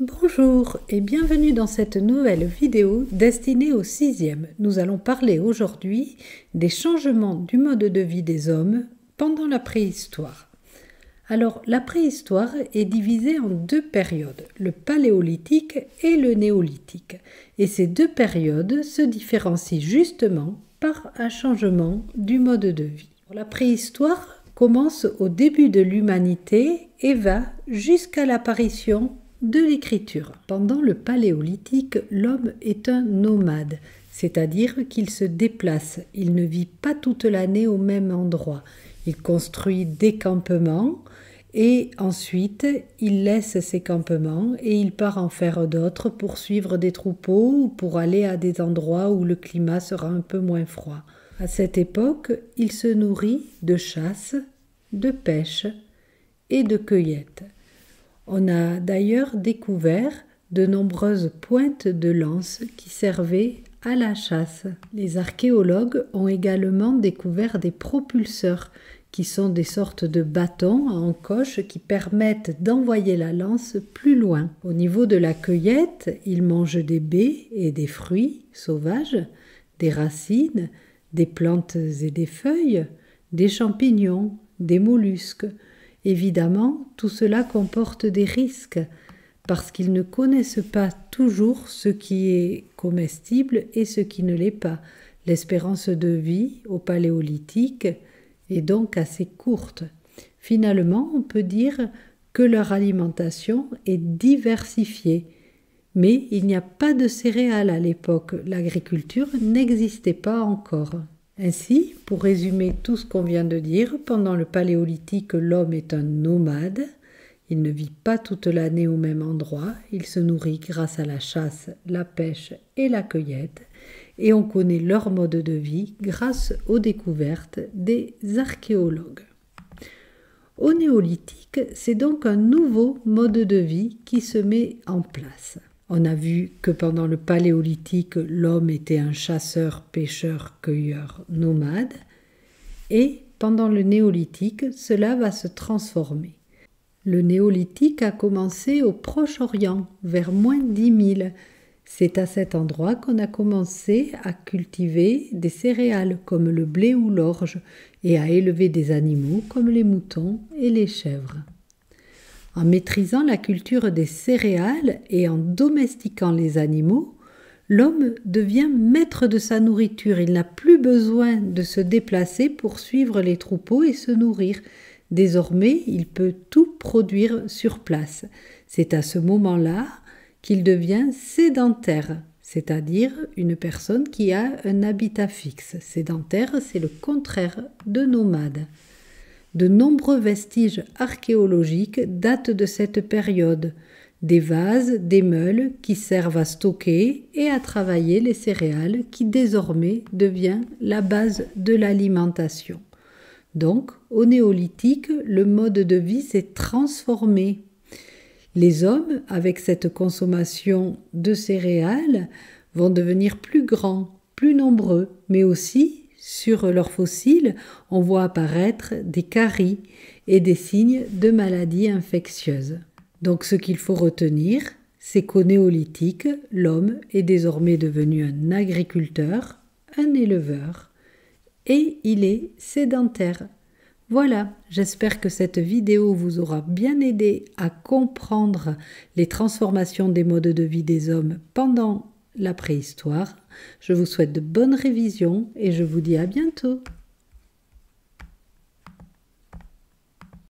Bonjour et bienvenue dans cette nouvelle vidéo destinée au 6e. Nous allons parler aujourd'hui des changements du mode de vie des hommes pendant la préhistoire. Alors, la préhistoire est divisée en deux périodes, le paléolithique et le néolithique. Et ces deux périodes se différencient justement par un changement du mode de vie. La préhistoire commence au début de l'humanité et va jusqu'à l'apparition de l'écriture. Pendant le paléolithique, l'homme est un nomade, c'est-à-dire qu'il se déplace. Il ne vit pas toute l'année au même endroit. Il construit des campements et ensuite il laisse ces campements et il part en faire d'autres pour suivre des troupeaux ou pour aller à des endroits où le climat sera un peu moins froid. À cette époque, il se nourrit de chasse, de pêche et de cueillette. On a d'ailleurs découvert de nombreuses pointes de lance qui servaient à la chasse. Les archéologues ont également découvert des propulseurs qui sont des sortes de bâtons à encoche qui permettent d'envoyer la lance plus loin. Au niveau de la cueillette, ils mangent des baies et des fruits sauvages, des racines, des plantes et des feuilles, des champignons, des mollusques. Évidemment, tout cela comporte des risques parce qu'ils ne connaissent pas toujours ce qui est comestible et ce qui ne l'est pas. L'espérance de vie au paléolithique est donc assez courte. Finalement, on peut dire que leur alimentation est diversifiée. Mais il n'y a pas de céréales à l'époque, l'agriculture n'existait pas encore. Ainsi, pour résumer tout ce qu'on vient de dire, pendant le paléolithique, l'homme est un nomade. Il ne vit pas toute l'année au même endroit. Il se nourrit grâce à la chasse, la pêche et la cueillette. Et on connaît leur mode de vie grâce aux découvertes des archéologues. Au néolithique, c'est donc un nouveau mode de vie qui se met en place. On a vu que pendant le paléolithique, l'homme était un chasseur, pêcheur, cueilleur, nomade. Et pendant le néolithique, cela va se transformer. Le néolithique a commencé au Proche-Orient, vers moins 10 000. C'est à cet endroit qu'on a commencé à cultiver des céréales comme le blé ou l'orge et à élever des animaux comme les moutons et les chèvres. En maîtrisant la culture des céréales et en domestiquant les animaux, l'homme devient maître de sa nourriture. Il n'a plus besoin de se déplacer pour suivre les troupeaux et se nourrir. Désormais, il peut tout produire sur place. C'est à ce moment-là qu'il devient sédentaire, c'est-à-dire une personne qui a un habitat fixe. Sédentaire, c'est le contraire de nomade. De nombreux vestiges archéologiques datent de cette période. Des vases, des meules qui servent à stocker et à travailler les céréales qui désormais devient la base de l'alimentation. Donc, au néolithique, le mode de vie s'est transformé. Les hommes, avec cette consommation de céréales, vont devenir plus grands, plus nombreux, mais aussi sur leurs fossiles, on voit apparaître des caries et des signes de maladies infectieuses. Donc ce qu'il faut retenir, c'est qu'au néolithique, l'homme est désormais devenu un agriculteur, un éleveur, et il est sédentaire. Voilà, j'espère que cette vidéo vous aura bien aidé à comprendre les transformations des modes de vie des hommes pendant la préhistoire. Je vous souhaite de bonnes révisions et je vous dis à bientôt.